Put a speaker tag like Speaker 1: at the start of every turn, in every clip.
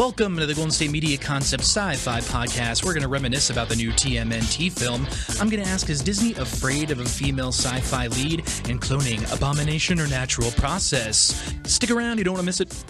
Speaker 1: Welcome to the Golden State Media Concept Sci-Fi Podcast. We're going to reminisce about the new TMNT film. I'm going to ask, is Disney afraid of a female sci-fi lead in cloning, abomination, or natural process? Stick around, you don't want to miss it.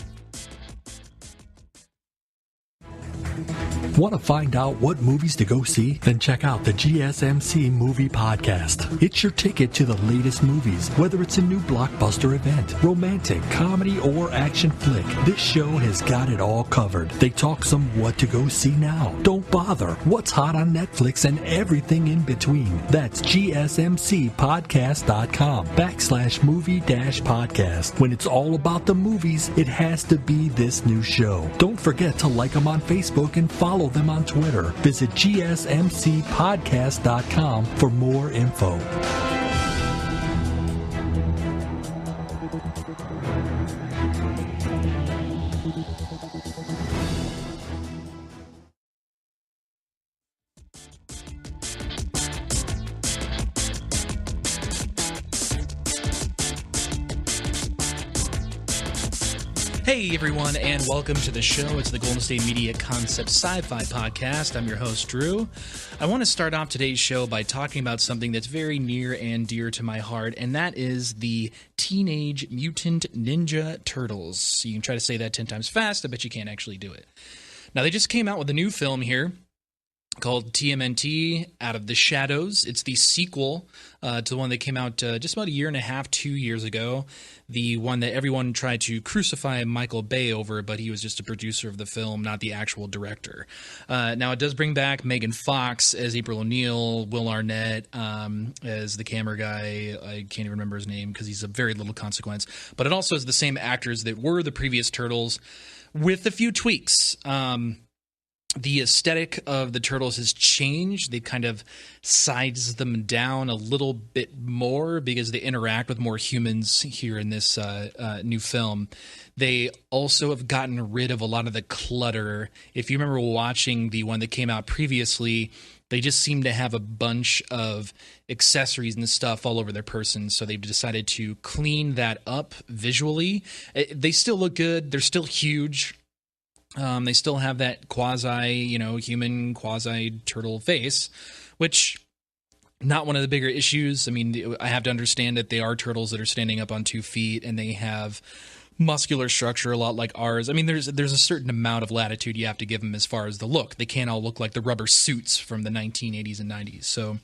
Speaker 2: Want to find out what movies to go see? Then check out the GSMC Movie Podcast. It's your ticket to the latest movies, whether it's a new blockbuster event, romantic, comedy, or action flick. This show has got it all covered. They talk some what to go see now. Don't bother. What's hot on Netflix and everything in between. That's gsmcpodcast.com/movie-podcast. When it's all about the movies, it has to be this new show. Don't forget to like them on Facebook and follow them on Twitter. Visit gsmcpodcast.com for more info.
Speaker 1: Hey everyone, and welcome to the show. It's the Golden State Media Concept Sci-Fi Podcast. I'm your host, Drew. I want to start off today's show by talking about something that's very near and dear to my heart, and that is the Teenage Mutant Ninja Turtles. You can try to say that 10 times fast, I bet you can't actually do it. Now, they just came out with a new film here called TMNT, Out of the Shadows. It's the sequel to the one that came out just about a year and a half, 2 years ago. The one that everyone tried to crucify Michael Bay over, but he was just a producer of the film, not the actual director. Now, it does bring back Megan Fox as April O'Neil, Will Arnett as the camera guy. I can't even remember his name because he's of very little consequence. But it also has the same actors that were the previous Turtles with a few tweaks. The aesthetic of the Turtles has changed. They've kind of sized them down a little bit more because they interact with more humans here in this new film. They also have gotten rid of a lot of the clutter. If you remember watching the one that came out previously, they just seem to have a bunch of accessories and stuff all over their person, so they've decided to clean that up visually. They still look good. They're still huge. They still have that human quasi-turtle face, which, not one of the bigger issues. I mean, I have to understand that they are turtles that are standing up on 2 feet, and they have muscular structure a lot like ours. I mean, there's a certain amount of latitude you have to give them as far as the look. They can't all look like the rubber suits from the 1980s and 90s. So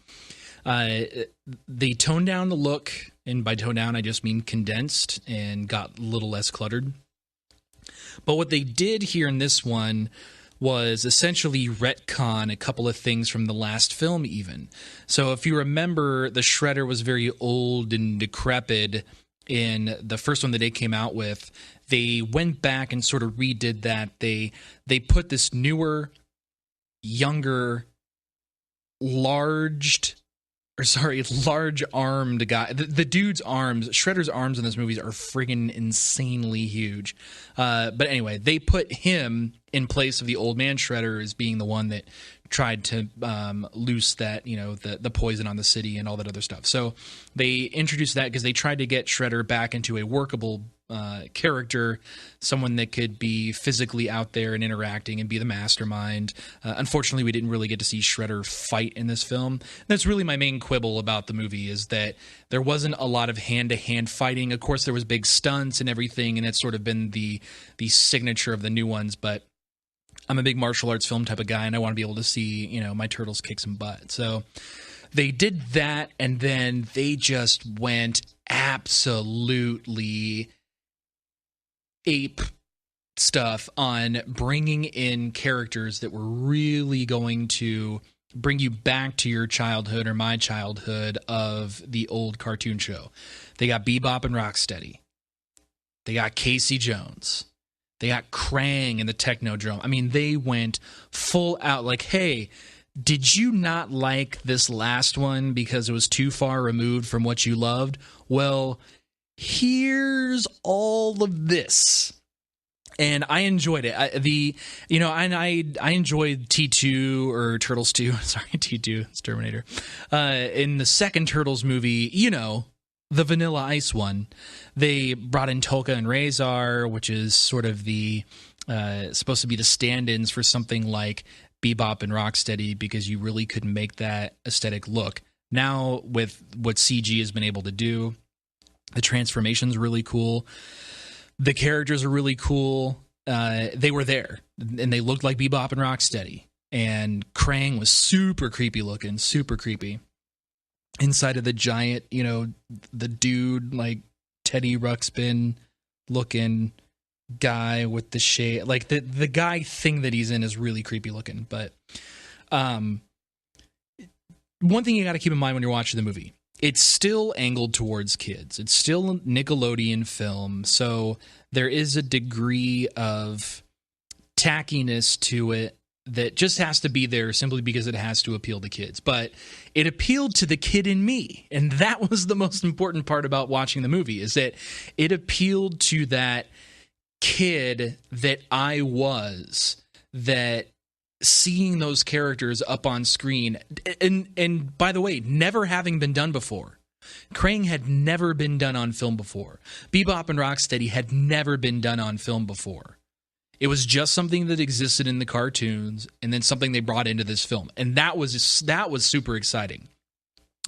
Speaker 1: they toned down the look, and by toned down, I just mean condensed and got a little less cluttered. But what they did here in this one was essentially retcon a couple of things from the last film even. So if you remember, the Shredder was very old and decrepit in the first one that they came out with. They went back and sort of redid that. They put this newer, younger, large-armed guy. The dude's arms, Shredder's arms in this movie are friggin' insanely huge. But anyway, they put him in place of the old man Shredder as being the one that tried to loose that, the poison on the city and all that other stuff. So they introduced that because they tried to get Shredder back into a workable character, someone that could be physically out there and interacting and be the mastermind. Unfortunately, we didn't really get to see Shredder fight in this film. That's really my main quibble about the movie, is that there wasn't a lot of hand-to-hand fighting. Of course, there was big stunts and everything, and that's sort of been the signature of the new ones, but I'm a big martial arts film type of guy, and I want to be able to see, my turtles kick some butt. So they did that, and then they just went absolutely ape stuff on bringing in characters that were really going to bring you back to your childhood or my childhood of the old cartoon show. They got Bebop and Rocksteady. They got Casey Jones. They got Krang and the Technodrome. I mean, they went full out like, hey, did you not like this last one because it was too far removed from what you loved? Well, here's all of this. And I enjoyed it. I enjoyed T2 or Turtles 2. Sorry, T2, it's Terminator. In the second Turtles movie, the Vanilla Ice one, they brought in Tolka and Razor, which is sort of the supposed to be the stand-ins for something like Bebop and Rocksteady, because you really couldn't make that aesthetic look. Now, with what CG has been able to do, the transformation's really cool. The characters are really cool. They were there, and they looked like Bebop and Rocksteady. And Krang was super creepy looking, super creepy. Inside of the giant, the dude, like Teddy Ruxpin looking guy with the shade, like the guy thing that he's in is really creepy looking. But one thing you got to keep in mind when you're watching the movie, it's still angled towards kids. It's still a Nickelodeon film, so there is a degree of tackiness to it that just has to be there simply because it has to appeal to kids. But it appealed to the kid in me, and that was the most important part about watching the movie, is that it appealed to that kid that I was, that seeing those characters up on screen, and by the way, never having been done before. Krang had never been done on film before. Bebop and Rocksteady had never been done on film before. It was just something that existed in the cartoons, and then something they brought into this film, and that was super exciting.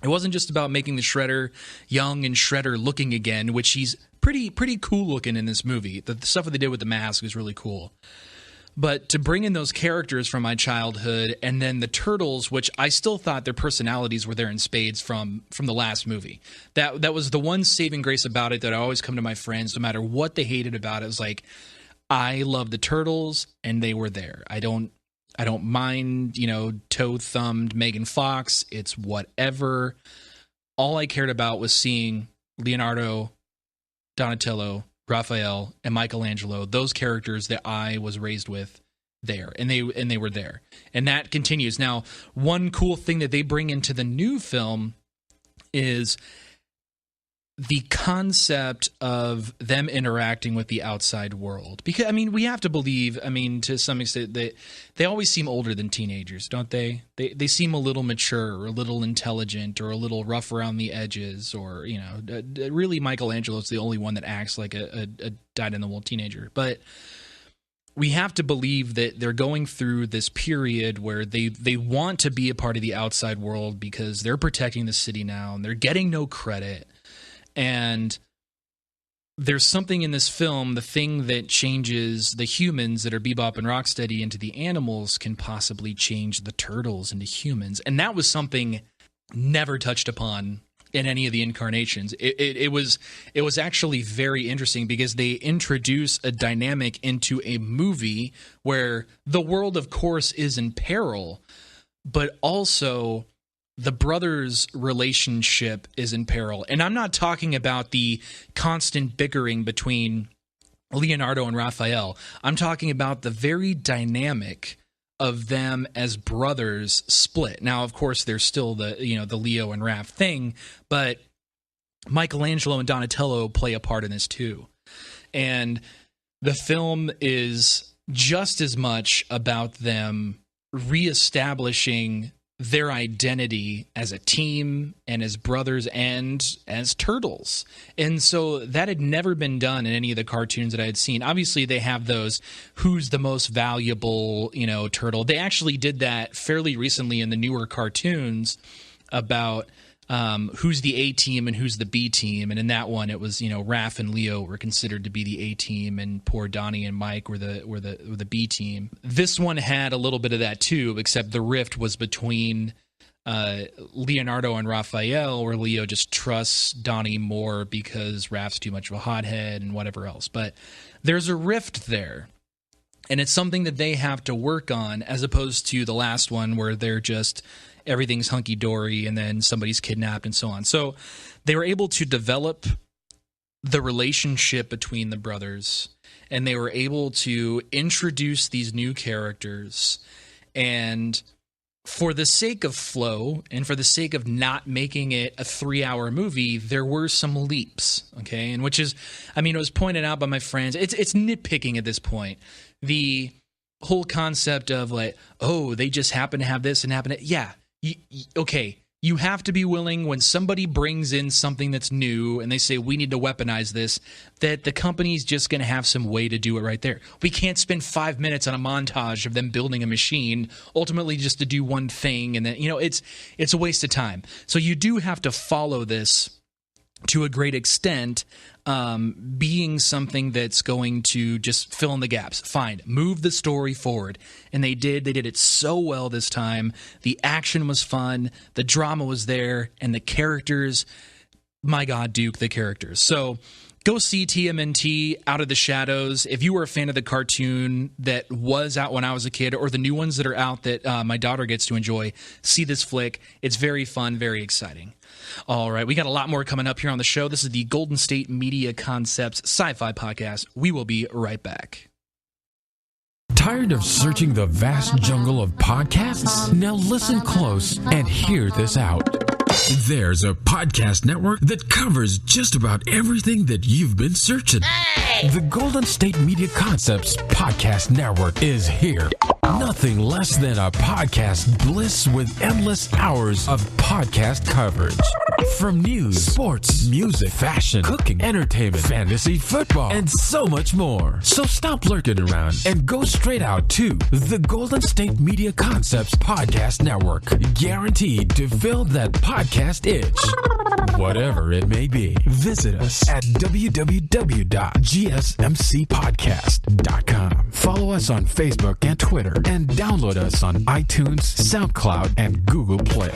Speaker 1: It wasn't just about making the Shredder young and Shredder looking again, which he's pretty cool looking in this movie. The stuff that they did with the mask was really cool. But to bring in those characters from my childhood, and then the Turtles, which I still thought their personalities were there in spades from the last movie. That was the one saving grace about it, that I always come to my friends, no matter what they hated about it. It was like, I love the Turtles, and they were there. I don't mind, toe-thumbed Megan Fox. It's whatever. All I cared about was seeing Leonardo, Donatello, Raphael, and Michelangelo, those characters that I was raised with, there, and they were there. And that continues. Now, one cool thing that they bring into the new film is the concept of them interacting with the outside world. Because, we have to believe, to some extent, that they always seem older than teenagers, don't they? They seem a little mature, or a little intelligent, or a little rough around the edges, or, really Michelangelo's the only one that acts like a dyed-in-the-wool teenager. But we have to believe that they're going through this period where they want to be a part of the outside world because they're protecting the city now, and they're getting no credit. And there's something in this film, the thing that changes the humans that are Bebop and Rocksteady into the animals can possibly change the Turtles into humans. And that was something never touched upon in any of the incarnations. It was actually very interesting, because they introduce a dynamic into a movie where the world, of course, is in peril, but also the brothers' relationship is in peril. And I'm not talking about the constant bickering between Leonardo and Raphael. I'm talking about the very dynamic of them as brothers split. Now, of course, there's still the Leo and Raph thing, but Michelangelo and Donatello play a part in this too. And the film is just as much about them reestablishing their identity as a team and as brothers and as turtles. And so that had never been done in any of the cartoons that I had seen. Obviously, they have those who's the most valuable, turtle. They actually did that fairly recently in the newer cartoons about who's the A team and who's the B team. And in that one, it was, Raph and Leo were considered to be the A team, and poor Donnie and Mike were the B team. This one had a little bit of that too, except the rift was between Leonardo and Raphael, where Leo just trusts Donnie more because Raph's too much of a hothead and whatever else. But there's a rift there. And it's something that they have to work on, as opposed to the last one where they're just everything's hunky-dory and then somebody's kidnapped and so on. So they were able to develop the relationship between the brothers, and they were able to introduce these new characters. And for the sake of flow and for the sake of not making it a 3-hour movie, there were some leaps, okay? And which is, it was pointed out by my friends. It's nitpicking at this point. The whole concept of like, oh, they just happen to have this and happen to, yeah. Okay, you have to be willing when somebody brings in something that's new and they say we need to weaponize this, that the company's just going to have some way to do it right there. We can't spend 5 minutes on a montage of them building a machine ultimately just to do one thing, and then it's a waste of time. So you do have to follow this to a great extent, being something that's going to just fill in the gaps. Fine, move the story forward. And they did it so well this time. The action was fun, the drama was there, and the characters, my God, Duke, the characters. So go see TMNT, Out of the Shadows. If you were a fan of the cartoon that was out when I was a kid, or the new ones that are out that my daughter gets to enjoy, see this flick. It's very fun, very exciting. All right, we got a lot more coming up here on the show. This is the Golden State Media Concepts Sci-Fi Podcast. We will be right back.
Speaker 3: Tired of searching the vast jungle of podcasts? Now listen close and hear this out. There's a podcast network that covers just about everything that you've been searching. Hey! The Golden State Media Concepts Podcast Network is here. Nothing less than a podcast bliss with endless hours of podcast coverage. From news, sports, music, fashion, cooking, entertainment, fantasy, football, and so much more. So stop lurking around and go straight out to the Golden State Media Concepts Podcast Network. Guaranteed to fill that podcast itch. Whatever it may be. Visit us at www.gsmcpodcast.com. Follow us on Facebook and Twitter, and download us on iTunes, SoundCloud, and Google Play.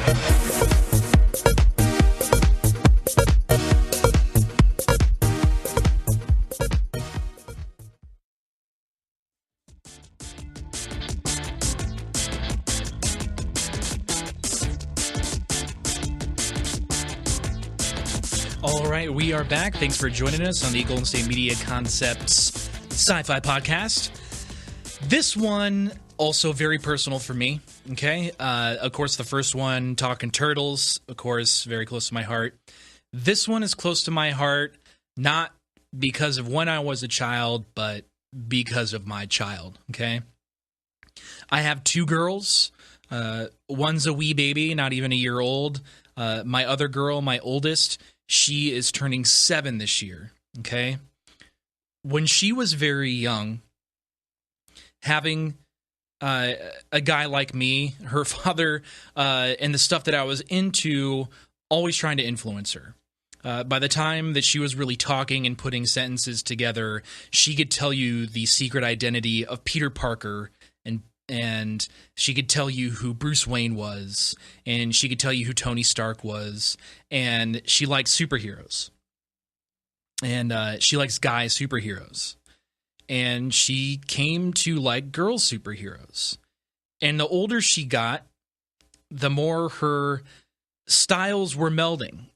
Speaker 1: All right, we are back. Thanks for joining us on the Golden State Media Concepts Sci-Fi Podcast. This one also very personal for me, okay? Of course, the first one, talking Turtles, of course, very close to my heart. This one is close to my heart, not because of when I was a child, but because of my child, okay? I have two girls. One's a wee baby, not even a year old. My other girl, my oldest, she is turning 7 this year, okay? When she was very young, having a guy like me, her father, and the stuff that I was into, always trying to influence her. By the time that she was really talking and putting sentences together, she could tell you the secret identity of Peter Parker, and she could tell you who Bruce Wayne was, and she could tell you who Tony Stark was, and she likes superheroes. And she likes guy superheroes. And she came to like girl superheroes. And the older she got, the more her styles were melding.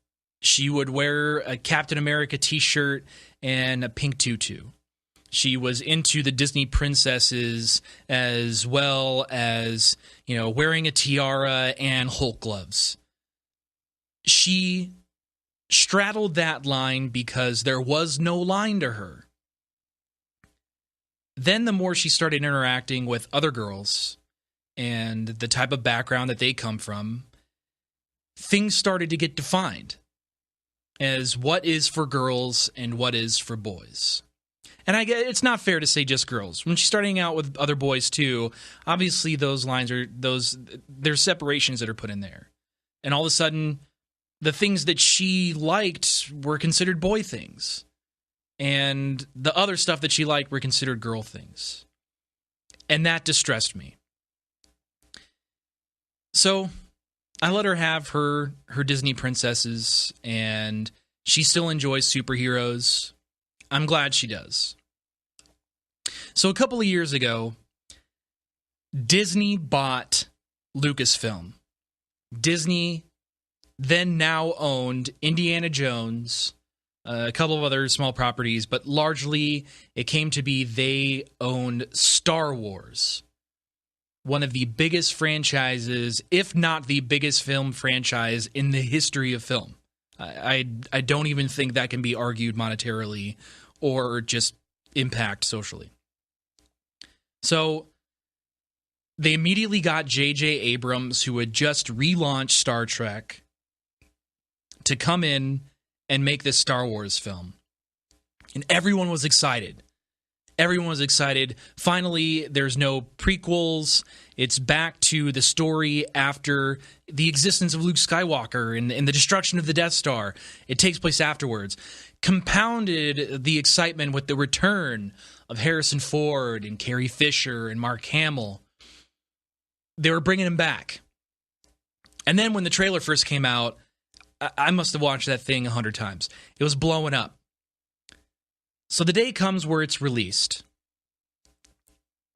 Speaker 1: She would wear a Captain America t-shirt and a pink tutu. She was into the Disney princesses as well as, wearing a tiara and Hulk gloves. She straddled that line because there was no line to her. Then the more she started interacting with other girls and the type of background that they come from, things started to get defined as what is for girls and what is for boys. And I get it's not fair to say just girls. When she's starting out with other boys too, obviously those lines there's separations that are put in there. And all of a sudden, the things that she liked were considered boy things. And the other stuff that she liked were considered girl things. And that distressed me. So I let her have her Disney princesses, and she still enjoys superheroes. I'm glad she does. So a couple of years ago, Disney bought Lucasfilm. Disney then now owned Indiana Jones, a couple of other small properties, but largely it came to be they owned Star Wars, one of the biggest franchises, if not the biggest film franchise in the history of film. I don't even think that can be argued monetarily or just impact socially. So they immediately got J.J. Abrams, who had just relaunched Star Trek, to come in and make this Star Wars film. And everyone was excited. Everyone was excited. Finally, there's no prequels. It's back to the story after the existence of Luke Skywalker and the destruction of the Death Star. It takes place afterwards. Compounded the excitement with the return of Harrison Ford and Carrie Fisher and Mark Hamill. They were bringing him back. And then when the trailer first came out, I must have watched that thing 100 times. It was blowing up. So the day comes where it's released.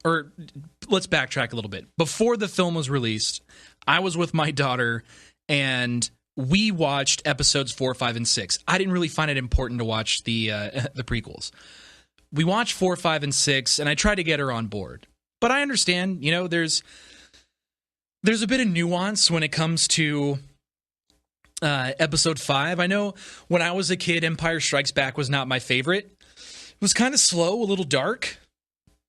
Speaker 1: Or let's backtrack a little bit. Before the film was released, I was with my daughter and we watched episodes 4, 5, and 6. I didn't really find it important to watch the prequels. We watched 4, 5, and 6, and I tried to get her on board. But I understand, there's a bit of nuance when it comes to episode 5. I know when I was a kid, Empire Strikes Back was not my favorite. It was kind of slow, a little dark.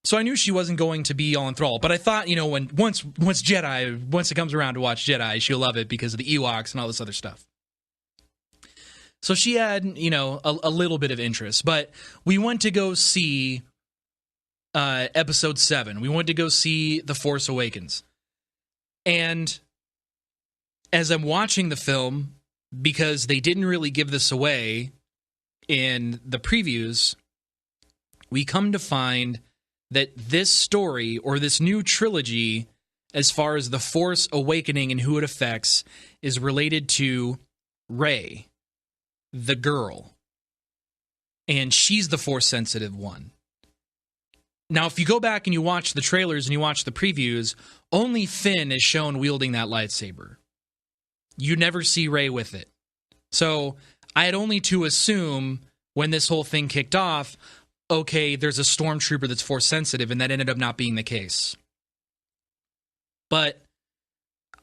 Speaker 1: So I knew she wasn't going to be all enthralled. But I thought, once it comes around to watch Jedi, she'll love it because of the Ewoks and all this other stuff. So she had, a little bit of interest. But we went to go see episode 7. We went to go see The Force Awakens. And as I'm watching the film, because they didn't really give this away in the previews, we come to find that this story, or this new trilogy, as far as the Force Awakening and who it affects, is related to Rey, the girl. And she's the Force-sensitive one. Now, if you go back and you watch the trailers and you watch the previews, only Finn is shown wielding that lightsaber. You never see Rey with it. So I had only to assume when this whole thing kicked off, okay, there's a stormtrooper that's Force sensitive, and that ended up not being the case. But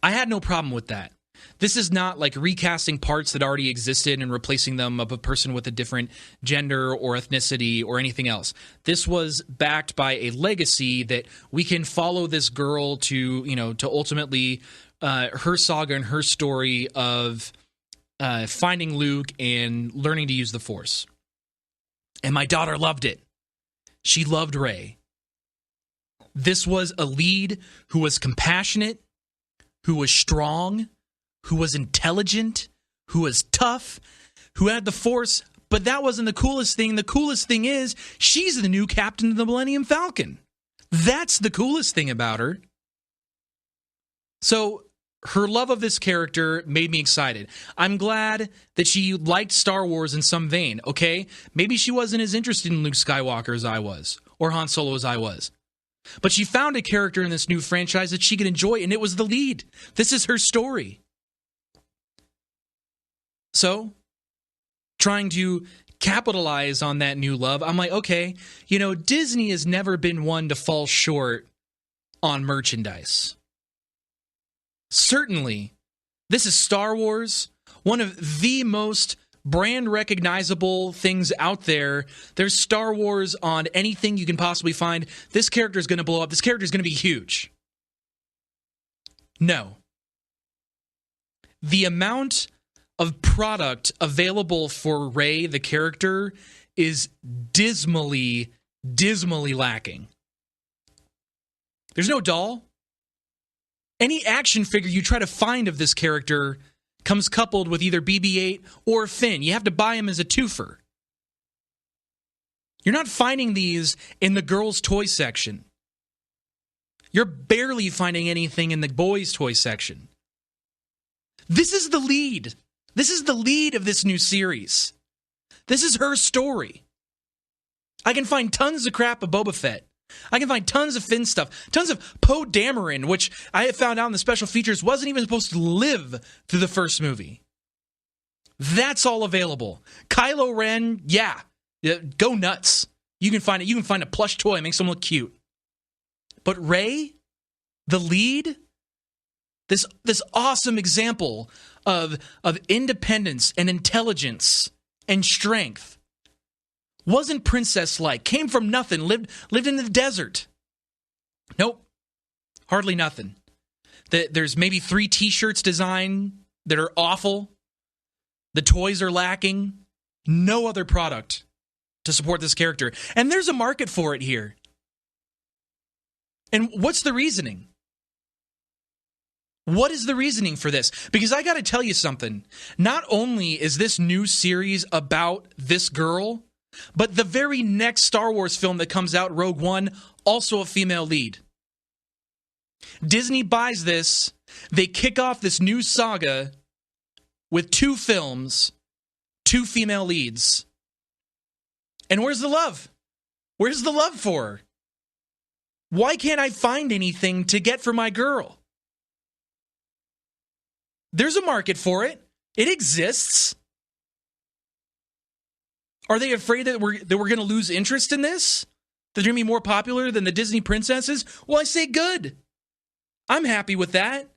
Speaker 1: I had no problem with that. This is not like recasting parts that already existed and replacing them of a person with a different gender or ethnicity or anything else. This was backed by a legacy that we can follow this girl to ultimately her saga and her story of finding Luke and learning to use the Force. And my daughter loved it. She loved Rey. This was a lead who was compassionate, who was strong, who was intelligent, who was tough, who had the Force, but that wasn't the coolest thing. The coolest thing is she's the new captain of the Millennium Falcon. That's the coolest thing about her. So her love of this character made me excited. I'm glad that she liked Star Wars in some vein, okay? Maybe she wasn't as interested in Luke Skywalker as I was, or Han Solo as I was. But she found a character in this new franchise that she could enjoy, and it was the lead. This is her story. So, trying to capitalize on that new love, I'm like, okay, Disney has never been one to fall short on merchandise. Certainly, this is Star Wars, one of the most brand recognizable things out there. There's Star Wars on anything you can possibly find. This character is going to blow up. This character is going to be huge. No. The amount of product available for Rey, the character, is dismally lacking. There's no doll. Any action figure you try to find of this character comes coupled with either BB-8 or Finn. You have to buy them as a twofer. You're not finding these in the girls' toy section. You're barely finding anything in the boys' toy section. This is the lead. This is the lead of this new series. This is her story. I can find tons of crap of Boba Fett. I can find tons of Finn stuff, tons of Poe Dameron, which I have found out in the special features wasn't even supposed to live through the first movie. That's all available. Kylo Ren, yeah, go nuts. You can find it. You can find a plush toy, makes them look cute. But Rey, the lead, this awesome example of independence and intelligence and strength. Wasn't princess-like, came from nothing, lived in the desert. Nope. Hardly nothing. There's maybe 3 T-shirts designed that are awful. The toys are lacking. No other product to support this character. And there's a market for it here. And what's the reasoning? What is the reasoning for this? Because I got to tell you something. Not only is this new series about this girl, but the very next Star Wars film that comes out, Rogue One, also a female lead. Disney buys this. They kick off this new saga with 2 films, 2 female leads. And where's the love? Where's the love for her? Why can't I find anything to get for my girl? There's a market for it. It exists. Are they afraid that we're going to lose interest in this? That they're going to be more popular than the Disney princesses? Well, I say good. I'm happy with that.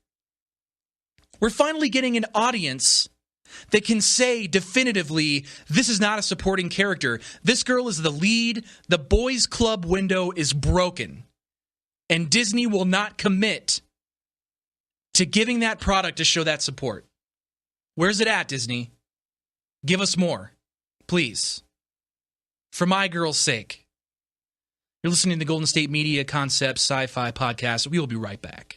Speaker 1: We're finally getting an audience that can say definitively, this is not a supporting character. This girl is the lead. The boys' club window is broken. And Disney will not commit to giving that product to show that support. Where's it at, Disney? Give us more, please. For my girl's sake. You're listening to the Golden State Media Concepts Sci-Fi Podcast. We will be right back.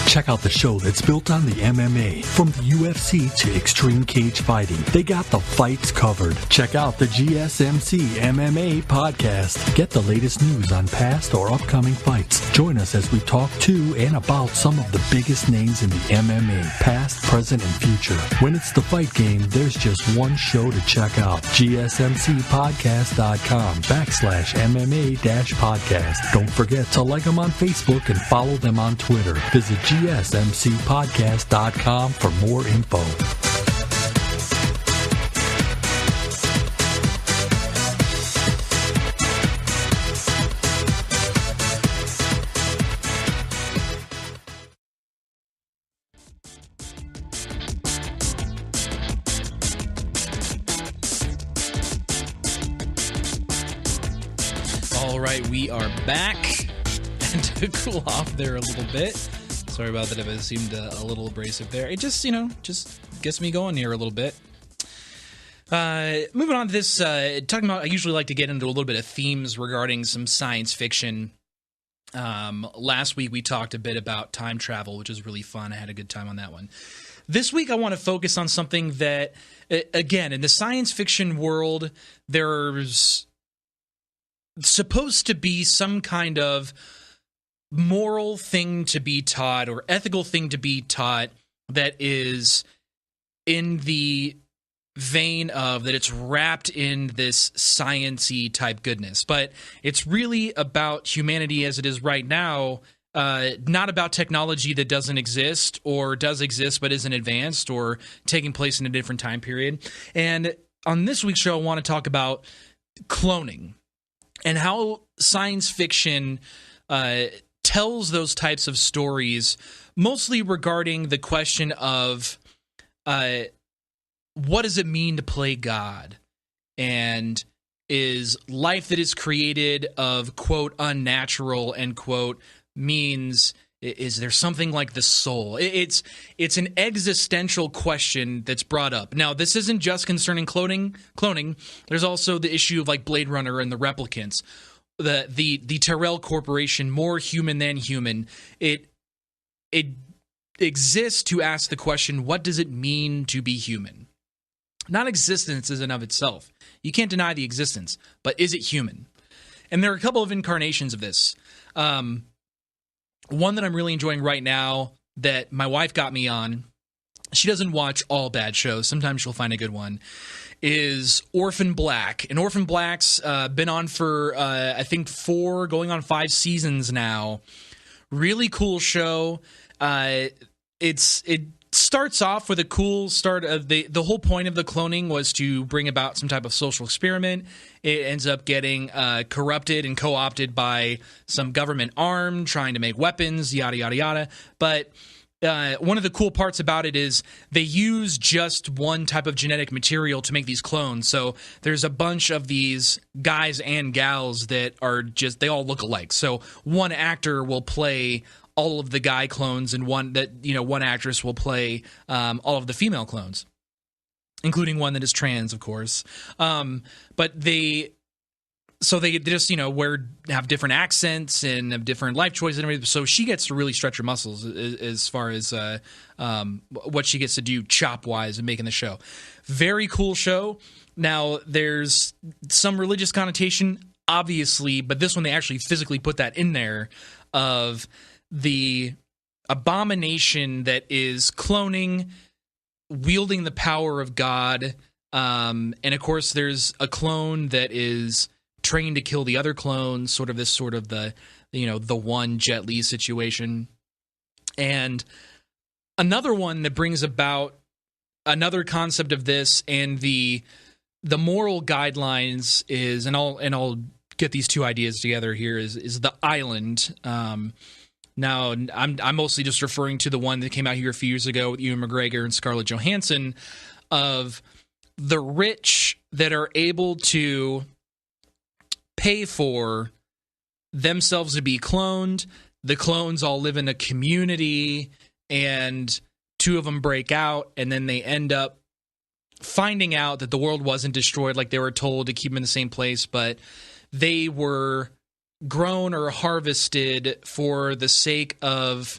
Speaker 2: Check out the show that's built on the MMA. From the UFC to extreme cage fighting, they got the fights covered. Check out the GSMC MMA podcast. Get the latest news on past or upcoming fights. Join us as we talk to and about some of the biggest names in the MMA, past, present, and future. When it's the fight game, there's just one show to check out. GSMCpodcast.com/MMA-podcast. Don't forget to like them on Facebook and follow them on Twitter. Visit GSMCpodcast.com for more info.
Speaker 1: All right, we are back. And to cool off there a little bit. Sorry about that if it seemed a little abrasive there. It just, just gets me going here a little bit. Moving on to this, talking about, I usually like to get into a little bit of themes regarding some science fiction. Last week we talked a bit about time travel, which is really fun. I had a good time on that one. This week I want to focus on something that, again, in the science fiction world, there's supposed to be some kind of moral thing to be taught or ethical thing to be taught that is in the vein of that it's wrapped in this science-y type goodness. But it's really about humanity as it is right now, not about technology that doesn't exist or does exist but isn't advanced or taking place in a different time period. And on this week's show, I want to talk about cloning and how science fiction tells those types of stories, mostly regarding the question of what does it mean to play God? And is life that is created of, quote, unnatural, end quote, means, is there something like the soul? It's an existential question that's brought up. Now, this isn't just concerning cloning. There's also the issue of like Blade Runner and the replicants. The Tyrell Corporation, more human than human. It exists to ask the question, what does it mean to be human? Not existence in and of itself. You can't deny the existence, but is it human? And there are a couple of incarnations of this. One that I'm really enjoying right now that my wife got me on, she doesn't watch all bad shows. Sometimes she'll find a good one. Is Orphan Black. And Orphan Black's been on for, I think, 4, going on 5 seasons now. Really cool show. It starts off with a cool start. Of the whole point of the cloning was to bring about some type of social experiment. It ends up getting corrupted and co-opted by some government arm trying to make weapons, yada, yada, yada. But one of the cool parts about it is they use just one type of genetic material to make these clones. So there's a bunch of these guys and gals that are just, they all look alike. So one actor will play all of the guy clones, and one actress will play all of the female clones, including one that is trans, of course. But they just, have different accents and have different life choices and everything. So she gets to really stretch her muscles as far as what she gets to do chop-wise and making the show. Very cool show. Now, there's some religious connotation, obviously, but this one they actually physically put that in there of the abomination that is cloning, wielding the power of God. And, of course, there's a clone that is trained to kill the other clones, sort of the one Jet Li situation. And another one that brings about another concept of this, and the moral guidelines is, and I'll get these two ideas together here, is the island. Now, I'm mostly just referring to the one that came out here a few years ago with Ewan McGregor and Scarlett Johansson, of the rich that are able to pay for themselves to be cloned. The clones all live in a community, and two of them break out, and then they end up finding out that the world wasn't destroyed like they were told to keep them in the same place, but they were grown or harvested for the sake of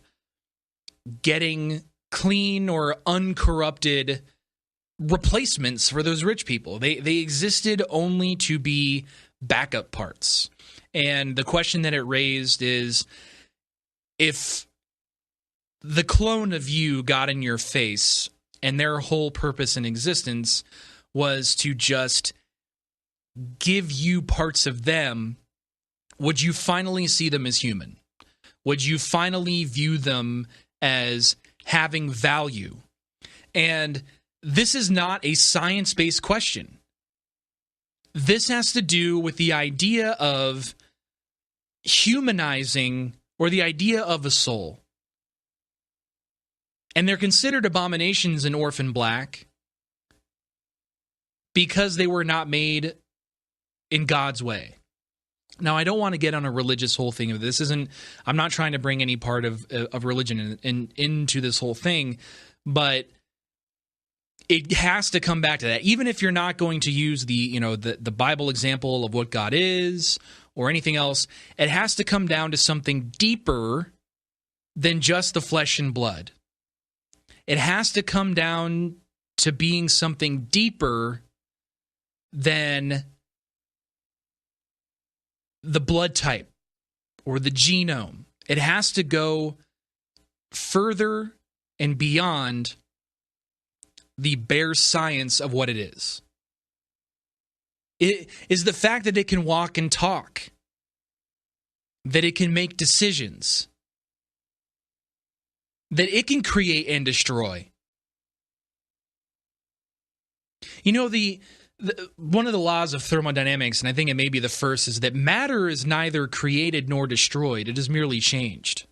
Speaker 1: getting clean or uncorrupted replacements for those rich people. They existed only to be backup parts. And the question that it raised is, if the clone of you got in your face and their whole purpose in existence was to just give you parts of them, would you finally see them as human? Would you finally view them as having value? And this is not a science-based question. This has to do with the idea of humanizing, or the idea of a soul. And they're considered abominations in Orphan Black because they were not made in God's way. Now, I don't want to get on a religious whole thing of this. I'm not trying to bring any part of religion into this whole thing, but it has to come back to that. Even if you're not going to use the Bible example of what God is or anything else, it has to come down to something deeper than just the flesh and blood. It has to come down to being something deeper than the blood type or the genome. It has to go further and beyond the bare science of what it is. It is the fact that it can walk and talk, that it can make decisions, that it can create and destroy. One of the laws of thermodynamics, and I think it may be the first, is that matter is neither created nor destroyed. It is merely changed.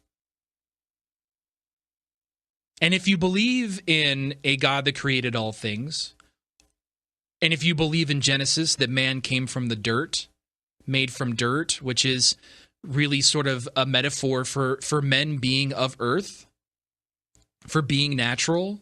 Speaker 1: And if you believe in a God that created all things, and if you believe in Genesis, that man came from the dirt, made from dirt, which is really sort of a metaphor for men being of earth, for being natural,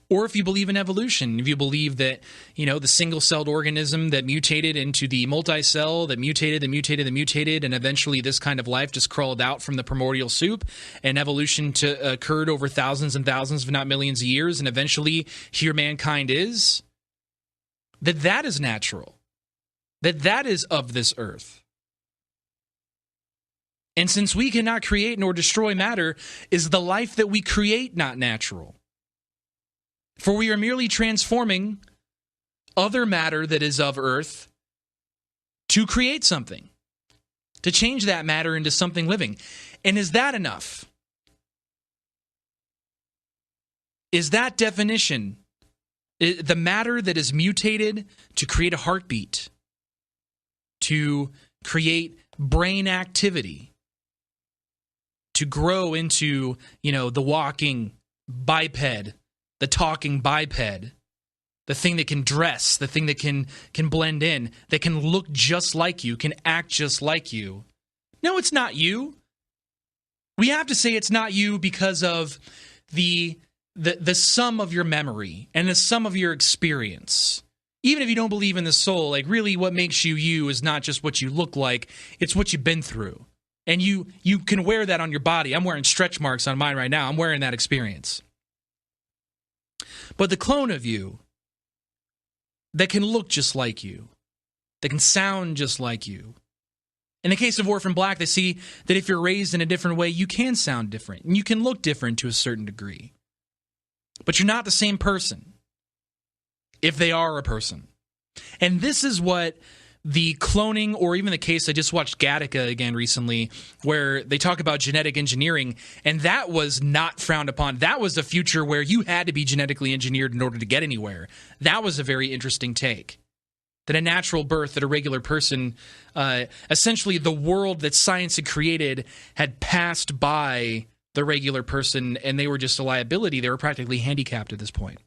Speaker 1: or if you believe in evolution, if you believe that, the single-celled organism that mutated into the multi-cell, that mutated, and eventually this kind of life just crawled out from the primordial soup, and evolution occurred over thousands and thousands, if not millions of years, and eventually here mankind is, that is natural, that is of this earth. And since we cannot create nor destroy matter, is the life that we create not natural? For we are merely transforming other matter that is of earth to create something, to change that matter into something living. And is that enough? Is that definition, the matter that is mutated to create a heartbeat, to create brain activity, to grow into, the walking biped, the talking biped, the thing that can dress, the thing that can blend in, that can look just like you, can act just like you. No, it's not you. We have to say it's not you because of the sum of your memory and the sum of your experience. Even if you don't believe in the soul, like really what makes you you is not just what you look like, it's what you've been through. And you can wear that on your body. I'm wearing stretch marks on mine right now. I'm wearing that experience. But the clone of you that can look just like you, that can sound just like you. In the case of Orphan Black, they see that if you're raised in a different way, you can sound different, and you can look different to a certain degree. But you're not the same person, if they are a person. And this is what the cloning, or even the case, I just watched Gattaca again recently, where they talk about genetic engineering, and that was not frowned upon. That was a future where you had to be genetically engineered in order to get anywhere. That was a very interesting take. That a natural birth, that a regular person, essentially the world that science had created had passed by the regular person, and they were just a liability. They were practically handicapped at this point.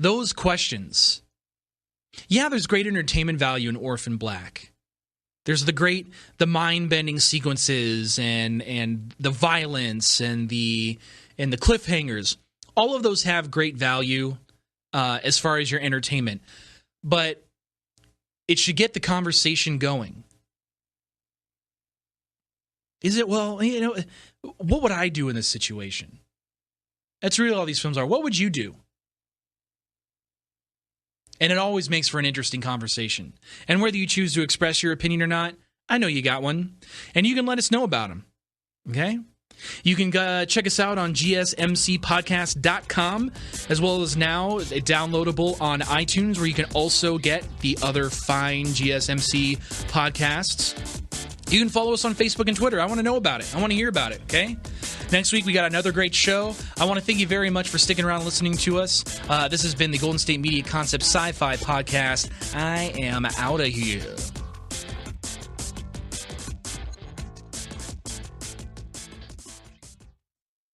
Speaker 1: Those questions. Yeah, there's great entertainment value in Orphan Black. There's the mind-bending sequences and the violence and the cliffhangers. All of those have great value as far as your entertainment. But it should get the conversation going. Is it, well, what would I do in this situation? That's really all these films are. What would you do? And it always makes for an interesting conversation. And whether you choose to express your opinion or not, I know you got one. And you can let us know about them. Okay? You can check us out on gsmcpodcast.com, as well as now downloadable on iTunes, where you can also get the other fine GSMC podcasts. You can follow us on Facebook and Twitter. I want to know about it. I want to hear about it, okay? Next week, we got another great show. I want to thank you very much for sticking around and listening to us. This has been the Golden State Media Concept Sci-Fi Podcast. I am out of here.